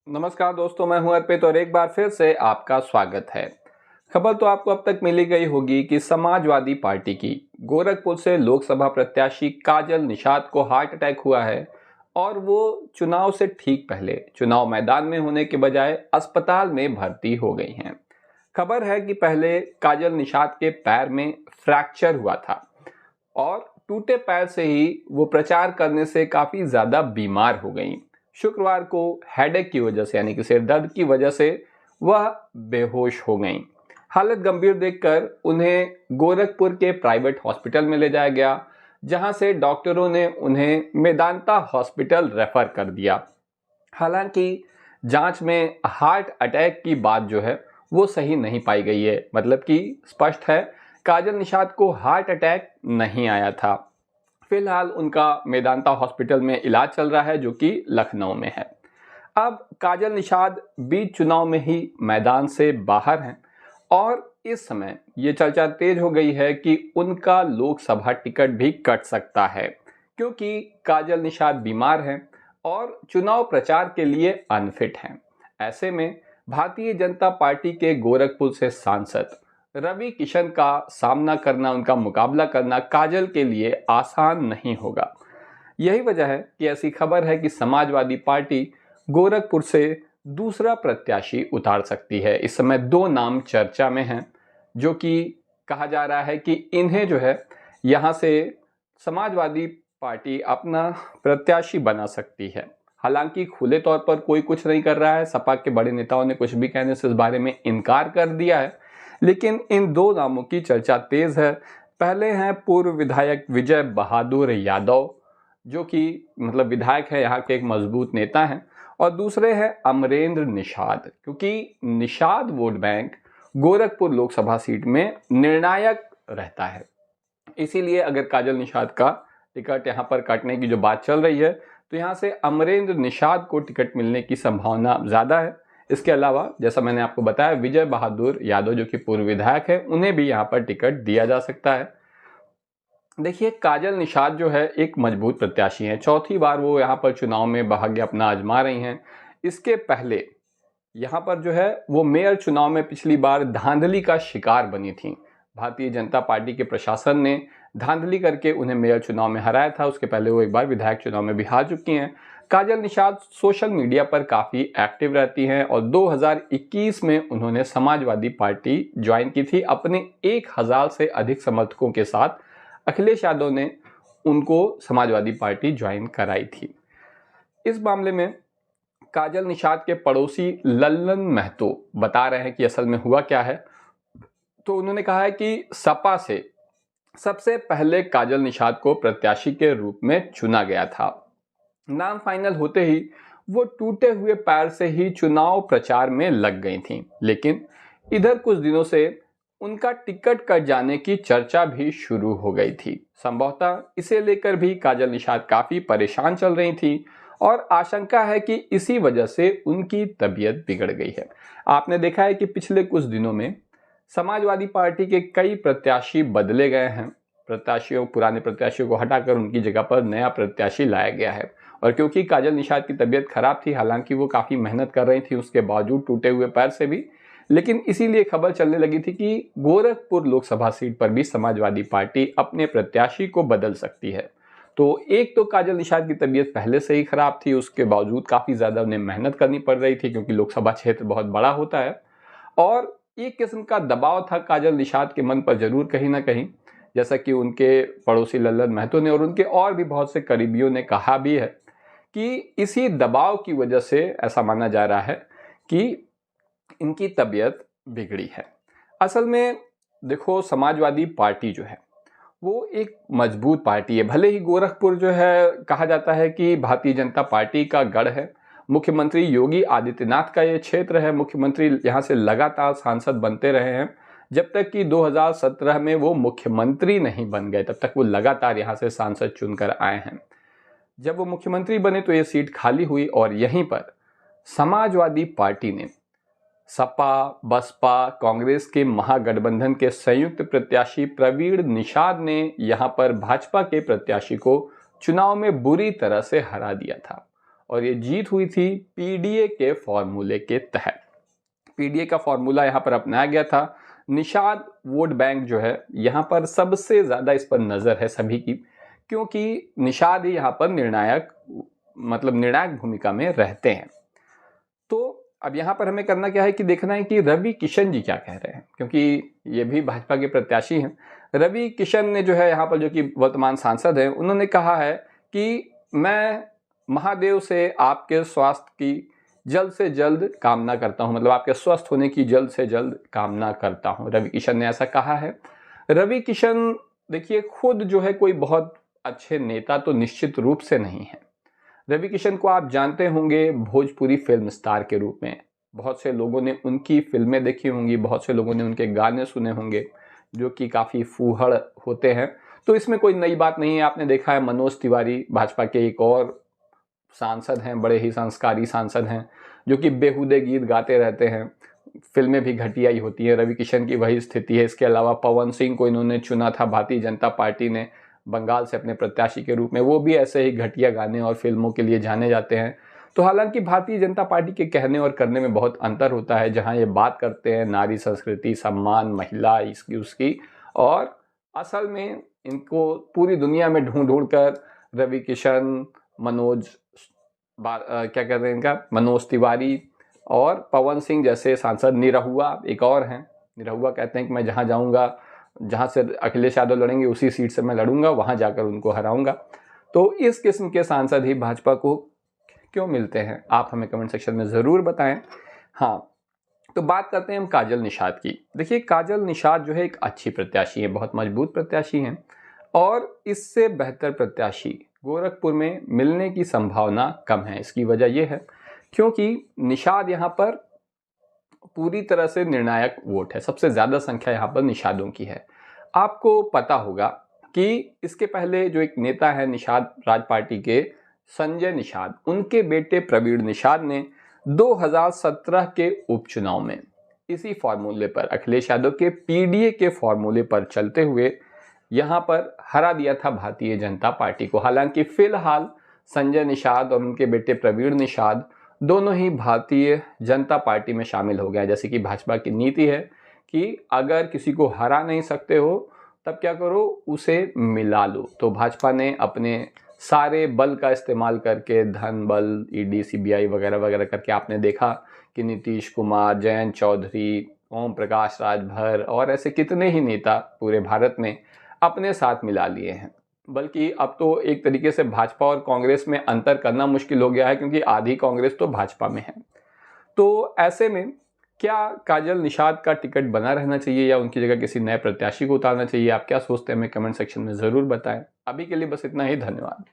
नमस्कार दोस्तों, मैं हूं अर्पित और एक बार फिर से आपका स्वागत है। खबर तो आपको अब तक मिली गई होगी कि समाजवादी पार्टी की गोरखपुर से लोकसभा प्रत्याशी काजल निषाद को हार्ट अटैक हुआ है और वो चुनाव से ठीक पहले चुनाव मैदान में होने के बजाय अस्पताल में भर्ती हो गई हैं। खबर है कि पहले काजल निषाद के पैर में फ्रैक्चर हुआ था और टूटे पैर से ही वो प्रचार करने से काफी ज्यादा बीमार हो गई। शुक्रवार को हेडेक की वजह से यानी कि सिर दर्द की वजह से वह बेहोश हो गईं। हालत गंभीर देखकर उन्हें गोरखपुर के प्राइवेट हॉस्पिटल में ले जाया गया, जहां से डॉक्टरों ने उन्हें मेदांता हॉस्पिटल रेफर कर दिया। हालांकि जांच में हार्ट अटैक की बात जो है वो सही नहीं पाई गई है, मतलब कि स्पष्ट है काजल निषाद को हार्ट अटैक नहीं आया था। फिलहाल उनका मेदांता हॉस्पिटल में इलाज चल रहा है, जो कि लखनऊ में है। अब काजल निषाद बीच चुनाव में ही मैदान से बाहर हैं और इस समय ये चर्चा तेज हो गई है कि उनका लोकसभा टिकट भी कट सकता है, क्योंकि काजल निषाद बीमार हैं और चुनाव प्रचार के लिए अनफिट हैं। ऐसे में भारतीय जनता पार्टी के गोरखपुर से सांसद रवि किशन का सामना करना, उनका मुकाबला करना काजल के लिए आसान नहीं होगा। यही वजह है कि ऐसी खबर है कि समाजवादी पार्टी गोरखपुर से दूसरा प्रत्याशी उतार सकती है। इस समय दो नाम चर्चा में हैं, जो कि कहा जा रहा है कि इन्हें जो है यहाँ से समाजवादी पार्टी अपना प्रत्याशी बना सकती है। हालांकि खुले तौर पर कोई कुछ नहीं कर रहा है, सपा के बड़े नेताओं ने कुछ भी कहने से इस बारे में इनकार कर दिया है, लेकिन इन दो नामों की चर्चा तेज है। पहले हैं पूर्व विधायक विजय बहादुर यादव, जो कि मतलब विधायक है, यहाँ के एक मजबूत नेता हैं, और दूसरे हैं अमरेंद्र निषाद, क्योंकि Nishad vote bank Gorakhpur Lok Sabha seat में निर्णायक रहता है। इसीलिए अगर काजल निषाद का टिकट यहाँ पर काटने की जो बात चल रही है, तो यहाँ से अमरेंद्र निषाद को टिकट मिलने की संभावना ज़्यादा है। इसके अलावा जैसा मैंने आपको बताया, विजय बहादुर यादव जो कि पूर्व विधायक है, उन्हें भी यहाँ पर टिकट दिया जा सकता है। देखिए, काजल निषाद जो है एक मजबूत प्रत्याशी है, चौथी बार वो यहाँ पर चुनाव में भाग्य अपना आजमा रही हैं। इसके पहले यहाँ पर जो है वो मेयर चुनाव में पिछली बार धांधली का शिकार बनी थी। भारतीय जनता पार्टी के प्रशासन ने धांधली करके उन्हें मेयर चुनाव में हराया था। उसके पहले वो एक बार विधायक चुनाव में भी हार चुकी हैं। काजल निषाद सोशल मीडिया पर काफ़ी एक्टिव रहती हैं और 2021 में उन्होंने समाजवादी पार्टी ज्वाइन की थी अपने 1000 से अधिक समर्थकों के साथ। अखिलेश यादव ने उनको समाजवादी पार्टी ज्वाइन कराई थी। इस मामले में काजल निषाद के पड़ोसी लल्लन महतो बता रहे हैं कि असल में हुआ क्या है। तो उन्होंने कहा है कि सपा से सबसे पहले काजल निषाद को प्रत्याशी के रूप में चुना गया था। नाम फाइनल होते ही वो टूटे हुए पैर से ही चुनाव प्रचार में लग गई थीं, लेकिन इधर कुछ दिनों से उनका टिकट कट जाने की चर्चा भी शुरू हो गई थी। संभवतः इसे लेकर भी काजल निषाद काफी परेशान चल रही थी और आशंका है कि इसी वजह से उनकी तबीयत बिगड़ गई है। आपने देखा है कि पिछले कुछ दिनों में समाजवादी पार्टी के कई प्रत्याशी बदले गए हैं। पुराने प्रत्याशियों को हटाकर उनकी जगह पर नया प्रत्याशी लाया गया है। और क्योंकि काजल निषाद की तबीयत खराब थी, हालांकि वो काफी मेहनत कर रही थी उसके बावजूद टूटे हुए पैर से भी, लेकिन इसीलिए खबर चलने लगी थी कि गोरखपुर लोकसभा सीट पर भी समाजवादी पार्टी अपने प्रत्याशी को बदल सकती है। तो एक तो काजल निषाद की तबीयत पहले से ही खराब थी, उसके बावजूद काफी ज्यादा उन्हें मेहनत करनी पड़ रही थी, क्योंकि लोकसभा क्षेत्र बहुत बड़ा होता है। और एक किस्म का दबाव था काजल निषाद के मन पर जरूर कहीं ना कहीं, जैसा कि उनके पड़ोसी लल्लन महतो ने और उनके और भी बहुत से करीबियों ने कहा भी है कि इसी दबाव की वजह से ऐसा माना जा रहा है कि इनकी तबीयत बिगड़ी है। असल में देखो, समाजवादी पार्टी जो है वो एक मजबूत पार्टी है। भले ही गोरखपुर जो है कहा जाता है कि भारतीय जनता पार्टी का गढ़ है, मुख्यमंत्री योगी आदित्यनाथ का ये क्षेत्र है, मुख्यमंत्री यहाँ से लगातार सांसद बनते रहे हैं। जब तक कि 2017 में वो मुख्यमंत्री नहीं बन गए, तब तक वो लगातार यहाँ से सांसद चुनकर आए हैं। जब वो मुख्यमंत्री बने तो ये सीट खाली हुई और यहीं पर समाजवादी पार्टी ने सपा, बसपा, कांग्रेस के महागठबंधन के संयुक्त प्रत्याशी प्रवीण निषाद ने यहां पर भाजपा के प्रत्याशी को चुनाव में बुरी तरह से हरा दिया था। और ये जीत हुई थी पीडीए के फॉर्मूले के तहत। पीडीए का फॉर्मूला यहाँ पर अपनाया गया था। निषाद वोट बैंक जो है यहाँ पर सबसे ज़्यादा इस पर नज़र है सभी की, क्योंकि निषाद ही यहाँ पर निर्णायक भूमिका में रहते हैं। तो अब यहाँ पर हमें करना क्या है कि देखना है कि रवि किशन जी क्या कह रहे हैं, क्योंकि ये भी भाजपा के प्रत्याशी हैं। रवि किशन ने जो है यहाँ पर, जो कि वर्तमान सांसद हैं, उन्होंने कहा है कि मैं महादेव से आपके स्वास्थ्य की जल्द से जल्द कामना करता हूँ, मतलब आपके स्वस्थ होने की जल्द से जल्द कामना करता हूँ। रवि किशन ने ऐसा कहा है। रवि किशन देखिए खुद जो है कोई बहुत अच्छे नेता तो निश्चित रूप से नहीं है। रवि किशन को आप जानते होंगे भोजपुरी फिल्म स्टार के रूप में। बहुत से लोगों ने उनकी फिल्में देखी होंगी, बहुत से लोगों ने उनके गाने सुने होंगे जो कि काफ़ी फूहड़ होते हैं। तो इसमें कोई नई बात नहीं है। आपने देखा है मनोज तिवारी भाजपा के एक और सांसद हैं, बड़े ही संस्कारी सांसद हैं, जो कि बेहुदे गीत गाते रहते हैं, फिल्में भी घटिया ही होती हैं। रवि किशन की वही स्थिति है। इसके अलावा पवन सिंह को इन्होंने चुना था भारतीय जनता पार्टी ने बंगाल से अपने प्रत्याशी के रूप में, वो भी ऐसे ही घटिया गाने और फिल्मों के लिए जाने जाते हैं। तो हालांकि भारतीय जनता पार्टी के कहने और करने में बहुत अंतर होता है। जहां ये बात करते हैं नारी संस्कृति, सम्मान, महिला, इसकी उसकी, और असल में इनको पूरी दुनिया में ढूंढ ढूंढ कर रवि किशन, क्या कहते हैं इनका, मनोज तिवारी और पवन सिंह जैसे सांसद, निरहुआ एक और हैं, निरहुआ कहते हैं कि मैं जहां जाऊंगा, जहां से अखिलेश यादव लड़ेंगे उसी सीट से मैं लड़ूंगा, वहां जाकर उनको हराऊंगा। तो इस किस्म के सांसद ही भाजपा को क्यों मिलते हैं, आप हमें कमेंट सेक्शन में ज़रूर बताएं। हाँ, तो बात करते हैं हम काजल निषाद की। देखिए काजल निषाद जो है एक अच्छी प्रत्याशी है, बहुत मजबूत प्रत्याशी हैं, और इससे बेहतर प्रत्याशी गोरखपुर में मिलने की संभावना कम है। इसकी वजह यह है क्योंकि निषाद यहाँ पर पूरी तरह से निर्णायक वोट है, सबसे ज़्यादा संख्या यहाँ पर निषादों की है। आपको पता होगा कि इसके पहले जो एक नेता है निषाद राज पार्टी के, संजय निषाद, उनके बेटे प्रवीण निषाद ने 2017 के उपचुनाव में इसी फॉर्मूले पर, अखिलेश यादव के पीडीए के फॉर्मूले पर चलते हुए यहाँ पर हरा दिया था भारतीय जनता पार्टी को। हालांकि फिलहाल संजय निषाद और उनके बेटे प्रवीण निषाद दोनों ही भारतीय जनता पार्टी में शामिल हो गए। जैसे कि भाजपा की नीति है कि अगर किसी को हरा नहीं सकते हो तब क्या करो, उसे मिला लो। तो भाजपा ने अपने सारे बल का इस्तेमाल करके, धन बल, ईडी, सीबीआई वगैरह वगैरह करके, आपने देखा कि नीतीश कुमार, जयंत चौधरी, ओम प्रकाश राजभर और ऐसे कितने ही नेता पूरे भारत में अपने साथ मिला लिए हैं। बल्कि अब तो एक तरीके से भाजपा और कांग्रेस में अंतर करना मुश्किल हो गया है, क्योंकि आधी कांग्रेस तो भाजपा में है। तो ऐसे में क्या काजल निषाद का टिकट बना रहना चाहिए या उनकी जगह किसी नए प्रत्याशी को उतारना चाहिए? आप क्या सोचते हैं, हमें कमेंट सेक्शन में ज़रूर बताएं। अभी के लिए बस इतना ही, धन्यवाद।